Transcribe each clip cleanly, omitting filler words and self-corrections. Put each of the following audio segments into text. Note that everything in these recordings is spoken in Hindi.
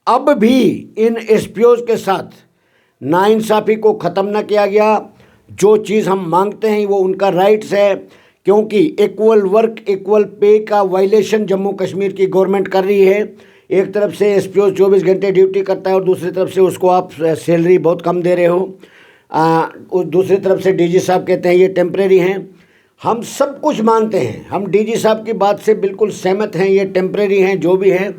अब भी इन एसपीओज के साथ नाइंसाफ़ी को ख़त्म न किया गया। जो चीज़ हम मांगते हैं वो उनका राइट्स है, क्योंकि इक्वल वर्क इक्वल पे का वायलेशन जम्मू कश्मीर की गवर्नमेंट कर रही है। एक तरफ से एसपीओ 24 घंटे ड्यूटी करता है और दूसरी तरफ से उसको आप सैलरी बहुत कम दे रहे हो। दूसरी तरफ से डीजी साहब कहते हैं ये टेम्परेरी हैं। हम सब कुछ मानते हैं, हम डीजी साहब की बात से बिल्कुल सहमत हैं, ये टेम्परेरी हैं जो भी हैं,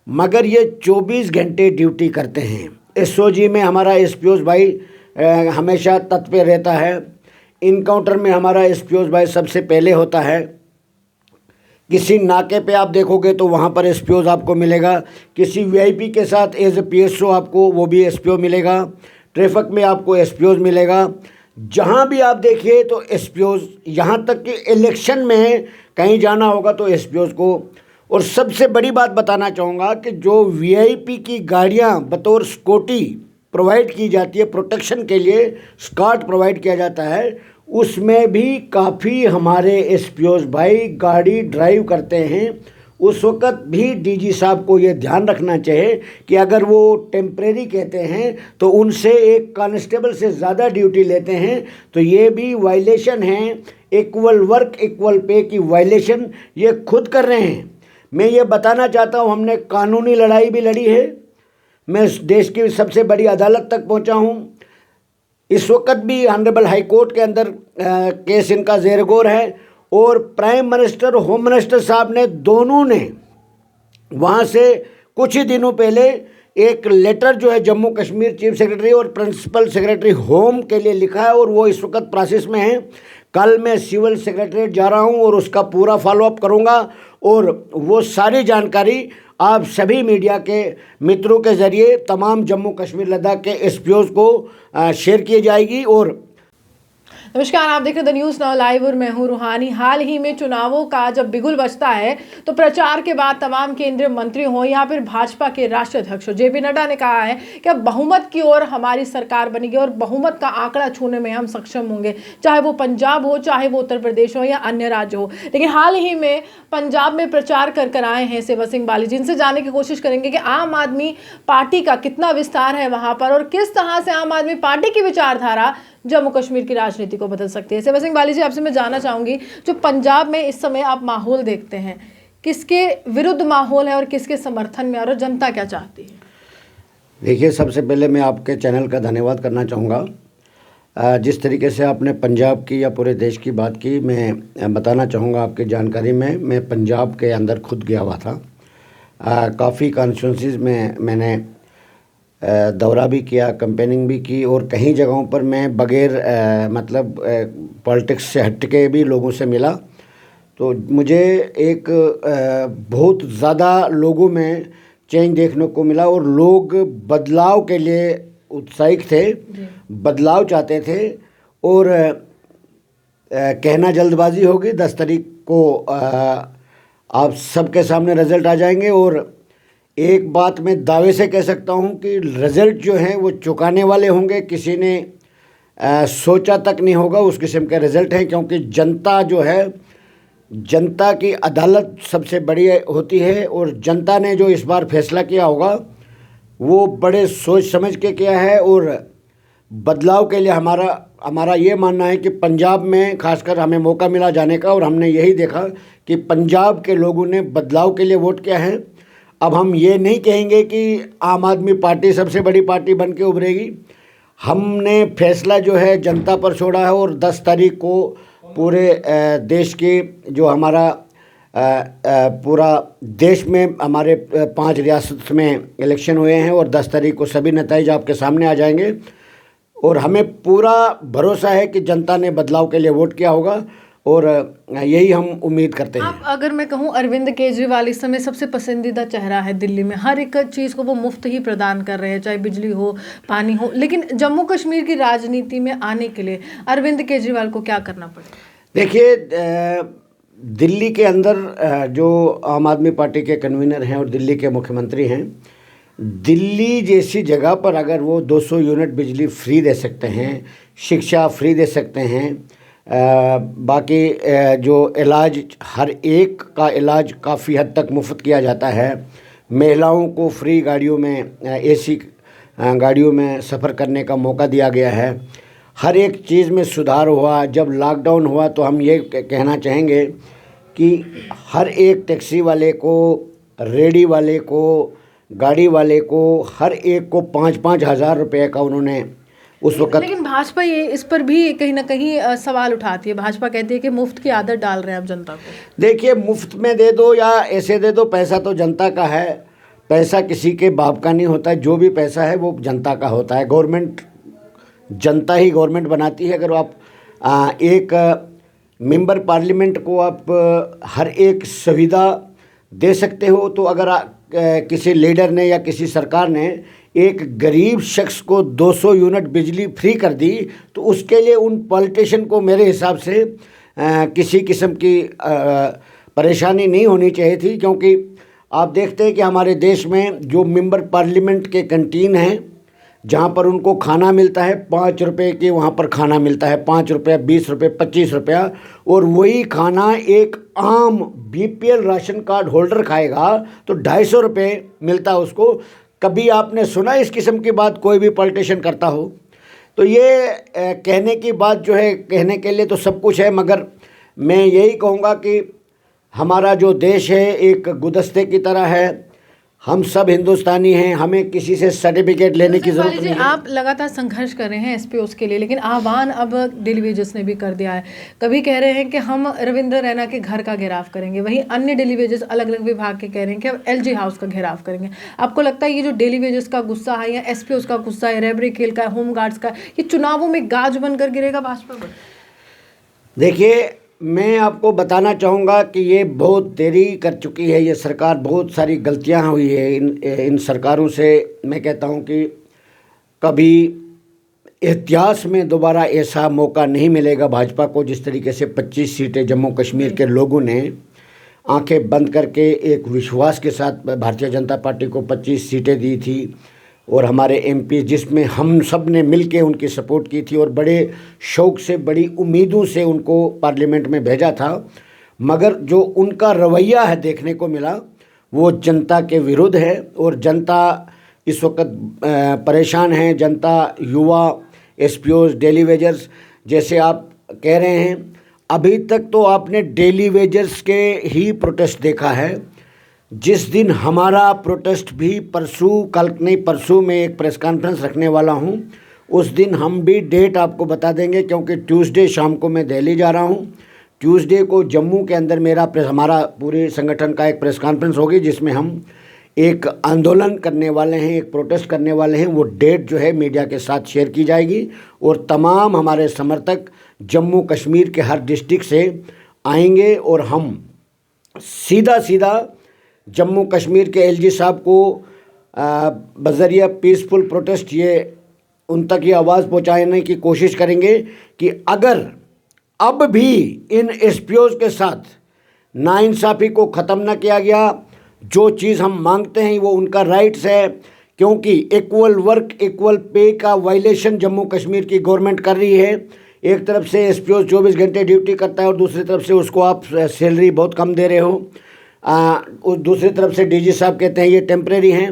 मगर ये 24 घंटे ड्यूटी करते हैं। एसओजी में हमारा एसपीओज भाई हमेशा तत्पर रहता है। इनकाउंटर में हमारा एसपीओज भाई सबसे पहले होता है। किसी नाके पे आप देखोगे तो वहाँ पर एसपीओज आपको मिलेगा। किसी वीआईपी के साथ एज ए पीएसओ आपको वो भी एसपीओ मिलेगा। ट्रैफिक में आपको एसपीओज मिलेगा। जहाँ भी आप देखिए तो एसपीओज, यहाँ तक कि इलेक्शन में कहीं जाना होगा तो एसपीओज को। और सबसे बड़ी बात बताना चाहूँगा कि जो वीआईपी की गाड़ियाँ बतौर स्कूटी प्रोवाइड की जाती है, प्रोटेक्शन के लिए स्कॉट प्रोवाइड किया जाता है, उसमें भी काफ़ी हमारे एसपीओज भाई गाड़ी ड्राइव करते हैं। उस वक़्त भी डीजी साहब को ये ध्यान रखना चाहिए कि अगर वो टेम्परेरी कहते हैं तो उनसे एक कांस्टेबल से ज़्यादा ड्यूटी लेते हैं, तो ये भी वायलेशन है। इक्वल वर्क इक्वल पे की वायलेशन ये खुद कर रहे हैं। मैं ये बताना चाहता हूँ, हमने कानूनी लड़ाई भी लड़ी है। मैं इस देश की सबसे बड़ी अदालत तक पहुँचा हूँ। इस वक्त भी ऑनरेबल हाई कोर्ट के अंदर केस इनका ज़ेर गौर है। और प्राइम मिनिस्टर, होम मिनिस्टर साहब ने, दोनों ने वहाँ से कुछ ही दिनों पहले एक लेटर जो है जम्मू कश्मीर चीफ सेक्रेटरी और प्रिंसिपल सेक्रेटरी होम के लिए लिखा है और वो इस वक्त प्रोसेस में है। कल मैं सिविल सेक्रेटरीट जा रहा हूँ और उसका पूरा फॉलोअप करूँगा और वो सारी जानकारी आप सभी मीडिया के मित्रों के ज़रिए तमाम जम्मू कश्मीर लद्दाख के एसपीओज को शेयर की जाएगी। और नमस्कार, आप देख रहे हैं द न्यूज़ नाउ लाइव और मैं हूं रूहानी। हाल ही में चुनावों का जब बिगुल बजता है तो प्रचार के बाद तमाम केंद्रीय मंत्री हों या फिर भाजपा के राष्ट्रीय अध्यक्ष जेपी नड्डा ने कहा है कि अब बहुमत की ओर हमारी सरकार बनेगी और बहुमत का आंकड़ा छूने में हम सक्षम होंगे, चाहे वो पंजाब हो, चाहे वो उत्तर प्रदेश हो या अन्य राज्य हो। लेकिन हाल ही में पंजाब में प्रचार कर आए हैं सेवा सिंह बाली, जिनसे जानने की कोशिश करेंगे कि आम आदमी पार्टी का कितना विस्तार है वहां पर और किस तरह से आम आदमी पार्टी की विचारधारा जम्मू कश्मीर की राजनीति को बदल सकती है। सेवा सिंह बाली जी, आपसे मैं जानना चाहूँगी, जो पंजाब में इस समय आप माहौल देखते हैं, किसके विरुद्ध माहौल है और किसके समर्थन में, और जनता क्या चाहती है? देखिए, सबसे पहले मैं आपके चैनल का धन्यवाद करना चाहूँगा। जिस तरीके से आपने पंजाब की या पूरे देश की बात की, मैं बताना चाहूँगा आपकी जानकारी में, मैं पंजाब के अंदर खुद गया हुआ था। काफ़ी कॉन्स्टिट्यूंसीज में मैंने दौरा भी किया, कैंपेनिंग भी की और कई जगहों पर मैं बगैर मतलब पॉलिटिक्स से हट के भी लोगों से मिला। तो मुझे एक बहुत ज़्यादा लोगों में चेंज देखने को मिला और लोग बदलाव के लिए उत्साहित थे, बदलाव चाहते थे। और कहना जल्दबाजी होगी, 10 तारीख को आप सबके सामने रिज़ल्ट आ जाएंगे। और एक बात मैं दावे से कह सकता हूं कि रिज़ल्ट जो हैं वो चौंकाने वाले होंगे। किसी ने सोचा तक नहीं होगा उस किस्म के रिज़ल्ट हैं, क्योंकि जनता जो है, जनता की अदालत सबसे बड़ी होती है और जनता ने जो इस बार फैसला किया होगा वो बड़े सोच समझ के किया है। और बदलाव के लिए हमारा ये मानना है कि पंजाब में खासकर हमें मौका मिला जाने का और हमने यही देखा कि पंजाब के लोगों ने बदलाव के लिए वोट किया है। अब हम ये नहीं कहेंगे कि आम आदमी पार्टी सबसे बड़ी पार्टी बन के उभरेगी। हमने फैसला जो है जनता पर छोड़ा है और 10 तारीख को पूरे देश की जो हमारा पूरा देश में हमारे 5 रियासत में इलेक्शन हुए हैं और 10 तारीख को सभी नतीजे आपके सामने आ जाएंगे। और हमें पूरा भरोसा है कि जनता ने बदलाव के लिए वोट किया होगा और यही हम उम्मीद करते हैं। आप अगर मैं कहूँ, अरविंद केजरीवाल इस समय सबसे पसंदीदा चेहरा है दिल्ली में। हर एक चीज़ को वो मुफ्त ही प्रदान कर रहे हैं, चाहे बिजली हो, पानी हो। लेकिन जम्मू कश्मीर की राजनीति में आने के लिए अरविंद केजरीवाल को क्या करना पड़ेगा? देखिए, दिल्ली के अंदर जो आम आदमी पार्टी के कन्वीनर हैं और दिल्ली के मुख्यमंत्री हैं, दिल्ली जैसी जगह पर अगर वो 200 यूनिट बिजली फ्री दे सकते हैं, शिक्षा फ्री दे सकते हैं, बाकी जो इलाज, हर एक का इलाज काफ़ी हद तक मुफ्त किया जाता है, महिलाओं को फ्री गाड़ियों में एसी गाड़ियों में सफ़र करने का मौका दिया गया है। हर एक चीज़ में सुधार हुआ। जब लॉकडाउन हुआ तो हम ये कहना चाहेंगे कि हर एक टैक्सी वाले को, रेडी वाले को, गाड़ी वाले को, हर एक को 5-5 हज़ार रुपये का उन्होंने उस वक्त। लेकिन भाजपा ये इस पर भी कहीं ना कहीं सवाल उठाती है। भाजपा कहती है कि मुफ्त की आदत डाल रहे हैं आप जनता को। देखिए, मुफ्त में दे दो या ऐसे दे दो, पैसा तो जनता का है। पैसा किसी के बाप का नहीं होता है। जो भी पैसा है वो जनता का होता है। गवर्नमेंट, जनता ही गवर्नमेंट बनाती है। अगर आप एक मेंबर पार्लियामेंट को आप हर एक सुविधा दे सकते हो, तो अगर किसी लीडर ने या किसी सरकार ने एक गरीब शख्स को 200 यूनिट बिजली फ्री कर दी, तो उसके लिए उन पॉलिटिशियन को मेरे हिसाब से किसी किस्म की परेशानी नहीं होनी चाहिए थी। क्योंकि आप देखते हैं कि हमारे देश में जो मेंबर पार्लियामेंट के कैंटीन हैं, जहाँ पर उनको खाना मिलता है 5 रुपये के, वहाँ पर खाना मिलता है 5 रुपये, 20 रुपये, 25 रुपया, और वही खाना एक आम बीपीएल राशन कार्ड होल्डर खाएगा तो 250 रुपये मिलता है उसको। कभी आपने सुना इस किस्म की बात कोई भी पॉलिटिशियन करता हो? तो ये कहने की बात जो है, कहने के लिए तो सब कुछ है, मगर मैं यही कहूँगा कि हमारा जो देश है एक गुलदस्ते की तरह है। हम सब हिंदुस्तानी हैं, हमें किसी से सर्टिफिकेट लेने की ज़रूरत नहीं है। आप लगातार संघर्ष कर रहे हैं एसपीओस के लिए, लेकिन आह्वान अब डेली वेजेस ने भी कर दिया है। कभी कह रहे हैं कि हम रविंद्र रैना के घर का घेराव करेंगे, वहीं अन्य डेली वेजेस अलग अलग विभाग के कह रहे हैं कि अब एलजी हाउस का घेराव करेंगे। आपको लगता है ये जो डेली वेजेस का गुस्सा है या एसपीओस का गुस्सा है, रेबरी खेल का, होमगार्ड्स का, ये चुनावों में गाज बनकर गिरेगा भाजपा पर? देखिए, मैं आपको बताना चाहूँगा कि ये बहुत देरी कर चुकी है ये सरकार। बहुत सारी गलतियाँ हुई है इन सरकारों से। मैं कहता हूँ कि कभी इतिहास में दोबारा ऐसा मौका नहीं मिलेगा भाजपा को। जिस तरीके से 25 सीटें जम्मू कश्मीर के लोगों ने आंखें बंद करके एक विश्वास के साथ भारतीय जनता पार्टी को 25 सीटें दी थी, और हमारे एमपी जिसमें हम सब ने मिल के उनकी सपोर्ट की थी और बड़े शौक़ से, बड़ी उम्मीदों से उनको पार्लियामेंट में भेजा था, मगर जो उनका रवैया है देखने को मिला वो जनता के विरुद्ध है। और जनता इस वक्त परेशान है। जनता, युवा, एसपीओस, डेली वेजर्स, जैसे आप कह रहे हैं, अभी तक तो आपने डेली वेजर्स के ही प्रोटेस्ट देखा है। जिस दिन हमारा प्रोटेस्ट भी परसों में एक प्रेस कॉन्फ्रेंस रखने वाला हूं, उस दिन हम भी डेट आपको बता देंगे। क्योंकि ट्यूसडे शाम को मैं दिल्ली जा रहा हूं। ट्यूसडे को जम्मू के अंदर हमारा पूरे संगठन का एक प्रेस कॉन्फ्रेंस होगी, जिसमें हम एक आंदोलन करने वाले हैं, एक प्रोटेस्ट करने वाले हैं। वो डेट जो है मीडिया के साथ शेयर की जाएगी, और तमाम हमारे समर्थक जम्मू कश्मीर के हर डिस्ट्रिक्ट से आएंगे, और हम सीधा जम्मू कश्मीर के एलजी साहब को बजरिया पीसफुल प्रोटेस्ट ये उन तक ये आवाज़ पहुंचाने की कोशिश करेंगे कि अगर अब भी इन एसपीओस के साथ नाइंसाफ़ी को ख़त्म न किया गया, जो चीज़ हम मांगते हैं वो उनका राइट्स है। क्योंकि इक्वल वर्क इक्वल पे का वायलेशन जम्मू कश्मीर की गवर्नमेंट कर रही है। एक तरफ से एसपीओ 24 घंटे ड्यूटी करता है और दूसरी तरफ से उसको आप सैलरी बहुत कम दे रहे हो। दूसरी तरफ से डीजी साहब कहते हैं ये टेम्परेरी हैं।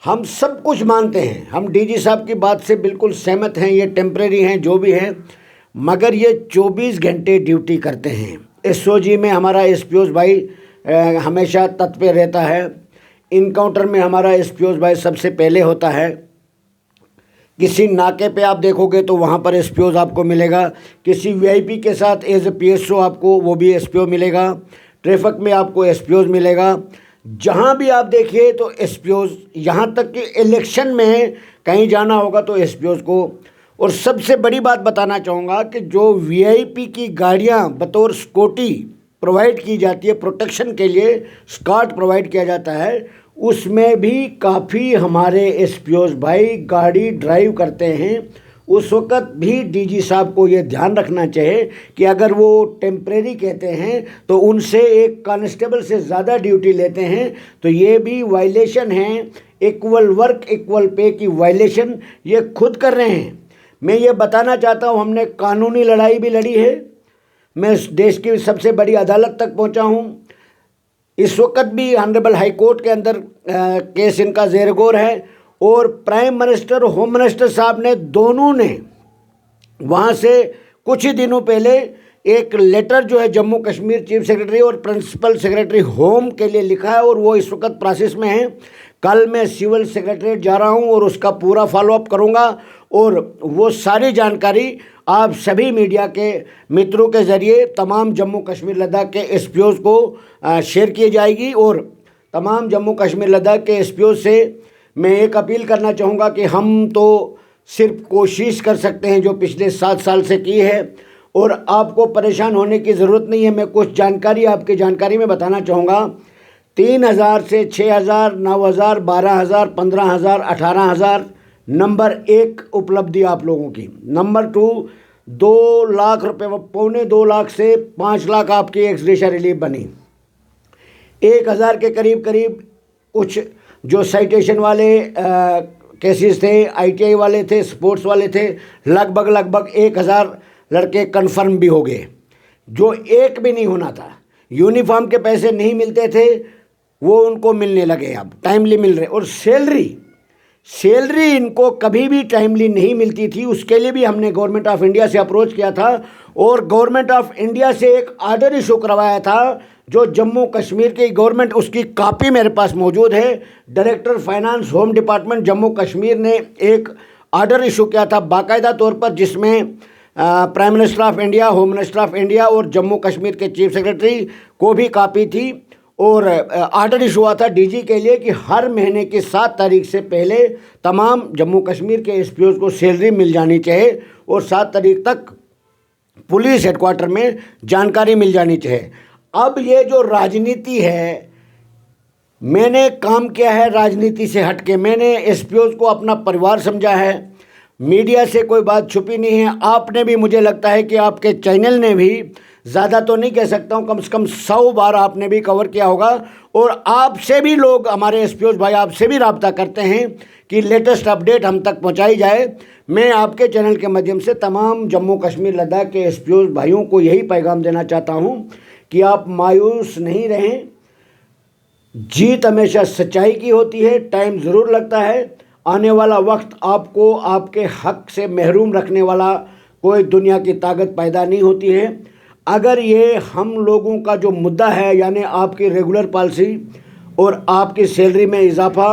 हम सब कुछ मानते हैं, हम डीजी साहब की बात से बिल्कुल सहमत हैं, ये टेम्परेरी हैं जो भी हैं, मगर ये 24 घंटे ड्यूटी करते हैं। एसओजी में हमारा एसपीओस भाई हमेशा तत्पर रहता है। इनकाउंटर में हमारा एसपीओस भाई सबसे पहले होता है। किसी नाके पे आप देखोगे तो वहाँ पर एसपीओस आपको मिलेगा। किसी वीआईपी के साथ एज ए पीएसओ आपको वो भी एसपीओ मिलेगा। ट्रैफिक में आपको एसपीओस मिलेगा। जहाँ भी आप देखिए तो एसपीओस, यहाँ तक कि इलेक्शन में कहीं जाना होगा तो एसपीओस को। और सबसे बड़ी बात बताना चाहूँगा कि जो वीआईपी की गाड़ियाँ बतौर स्कूटी प्रोवाइड की जाती है, प्रोटेक्शन के लिए स्कॉट प्रोवाइड किया जाता है, उसमें भी काफ़ी हमारे एसपीओस भाई गाड़ी ड्राइव करते हैं। उस वक़्त भी डीजी साहब को ये ध्यान रखना चाहिए कि अगर वो टेम्परेरी कहते हैं तो उनसे एक कांस्टेबल से ज़्यादा ड्यूटी लेते हैं, तो ये भी वायलेशन है। इक्वल वर्क इक्वल पे की वायलेशन ये खुद कर रहे हैं। मैं ये बताना चाहता हूँ, हमने कानूनी लड़ाई भी लड़ी है। मैं इस देश की सबसे बड़ी अदालत तक पहुँचा हूँ। इस वक्त भी ऑनरेबल हाई कोर्ट के अंदर केस इनका ज़ेर गौर है। और प्राइम मिनिस्टर, होम मिनिस्टर साहब ने दोनों ने वहाँ से कुछ ही दिनों पहले एक लेटर जो है जम्मू कश्मीर चीफ सेक्रेटरी और प्रिंसिपल सेक्रेटरी होम के लिए लिखा है और वो इस वक्त प्रोसेस में है। कल मैं सिविल सेक्रेटरीट जा रहा हूँ और उसका पूरा फॉलोअप करूँगा और वो सारी जानकारी आप सभी मीडिया के मित्रों के ज़रिए तमाम जम्मू कश्मीर लद्दाख के एसपीओज़ को शेयर की जाएगी। और तमाम जम्मू कश्मीर लद्दाख के एसपीओज़ से मैं एक अपील करना चाहूँगा कि हम तो सिर्फ कोशिश कर सकते हैं जो पिछले 7 साल से की है और आपको परेशान होने की ज़रूरत नहीं है। मैं कुछ जानकारी आपकी जानकारी में बताना चाहूँगा। 3000 से 6000, 9000, 12000, 15000, 18000 नंबर 1 उपलब्धि आप लोगों की। नंबर 2, 2 लाख रुपये, 2.25 लाख से 5 लाख आपकी एक्स ग्रेशिया रिलीफ बनी। 1000 के करीब कुछ जो साइटेशन वाले केसेस थे, ITI वाले थे, स्पोर्ट्स वाले थे, लगभग 1000 लड़के कंफर्म भी हो गए। जो एक भी नहीं होना था, यूनिफॉर्म के पैसे नहीं मिलते थे, वो उनको मिलने लगे, अब टाइमली मिल रहे। और सैलरी इनको कभी भी टाइमली नहीं मिलती थी, उसके लिए भी हमने गवर्नमेंट ऑफ इंडिया से अप्रोच किया था और गवर्नमेंट ऑफ इंडिया से एक आर्डर इशू करवाया था जो जम्मू कश्मीर की गवर्नमेंट, उसकी कॉपी मेरे पास मौजूद है। Director finance home department Jammu Kashmir ने एक आर्डर इशू किया था बाकायदा तौर पर, जिसमें prime minister of India, home minister of India और जम्मू कश्मीर के चीफ सेक्रेटरी को भी कॉपी थी। और आर्डर इशू हुआ था DG के लिए कि हर महीने की 7 तारीख से पहले तमाम जम्मू कश्मीर के एसपीओज़ को सैलरी मिल जानी चाहिए और 7 तारीख तक पुलिस हेडक्वार्टर में जानकारी मिल जानी चाहिए। अब ये जो राजनीति है, मैंने काम किया है राजनीति से हटके, मैंने एसपीओज़ को अपना परिवार समझा है, मीडिया से कोई बात छुपी नहीं है। आपने भी, मुझे लगता है कि आपके चैनल ने भी, ज़्यादा तो नहीं कह सकता हूँ, कम से कम 100 बार आपने भी कवर किया होगा और आपसे भी लोग, हमारे एसपीओज़ भाई आपसे भी रब्ता करते हैं कि लेटेस्ट अपडेट हम तक पहुँचाई जाए। मैं आपके चैनल के माध्यम से तमाम जम्मू कश्मीर लद्दाख के एसपीओज़ भाइयों को यही पैगाम देना चाहता हूँ कि आप मायूस नहीं रहें। जीत हमेशा सच्चाई की होती है, टाइम ज़रूर लगता है। आने वाला वक्त आपको आपके हक से महरूम रखने वाला कोई दुनिया की ताकत पैदा नहीं होती है। अगर ये हम लोगों का जो मुद्दा है, यानी आपकी रेगुलर पॉलिसी और आपकी सैलरी में इजाफा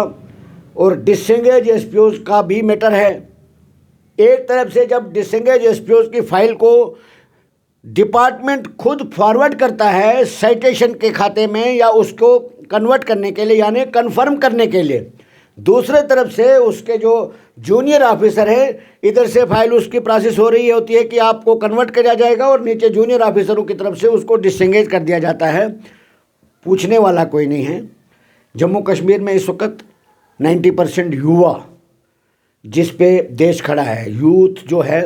और डिसेंगेज एसपीओज़ का भी मैटर है। एक तरफ से जब डिसेंगेज एसपीओज़ की फाइल को डिपार्टमेंट खुद फॉरवर्ड करता है साइटेशन के खाते में या उसको कन्वर्ट करने के लिए, यानी कन्फर्म करने के लिए, दूसरे तरफ से उसके जो जूनियर ऑफिसर है, इधर से फाइल उसकी प्रोसेस हो रही होती है कि आपको कन्वर्ट किया जाएगा और नीचे जूनियर ऑफिसरों की तरफ से उसको डिसएंगेज कर दिया जाता है। पूछने वाला कोई नहीं है। जम्मू कश्मीर में इस वक्त 90% युवा जिस पे देश खड़ा है। यूथ जो है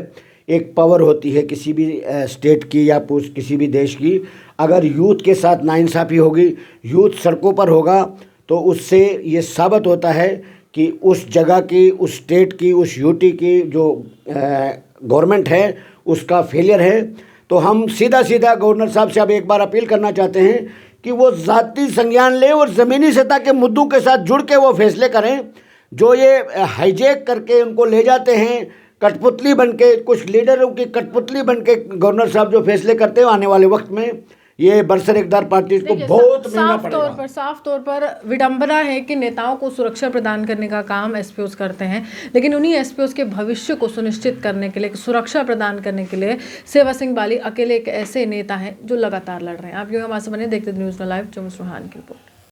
एक पावर होती है किसी भी स्टेट की या किसी भी देश की। अगर यूथ के साथ नाइंसाफ़ी होगी, यूथ सड़कों पर होगा, तो उससे ये साबित होता है कि उस जगह की, उस स्टेट की, उस यूटी की जो गवर्नमेंट है उसका फेलियर है। तो हम सीधा गवर्नर साहब से अब एक बार अपील करना चाहते हैं कि वो ज़ाती संज्ञान लें और ज़मीनी सतह के मुद्दों के साथ जुड़ के वो फैसले करें। जो ये हाईजैक करके उनको ले जाते हैं कठपुतली बन के, कुछ लीडरों की कठपुतली बन के गवर्नर साहब जो फैसले करते हैं, आने वाले वक्त में ये बरसर-इक़्तिदार पार्टी को बहुत महंगा पड़ेगा। साफ तौर पर विडंबना है कि नेताओं को सुरक्षा प्रदान करने का काम एसपीओज़ करते हैं, लेकिन उन्हीं एसपीओज़ के भविष्य को सुनिश्चित करने के लिए, सुरक्षा प्रदान करने के लिए सेवा सिंह बाली अकेले एक ऐसे नेता हैं जो लगातार लड़ रहे हैं। आप यूँ हमारे से बने देखते न्यूज़ में लाइव। जो रुहानी की रिपोर्ट।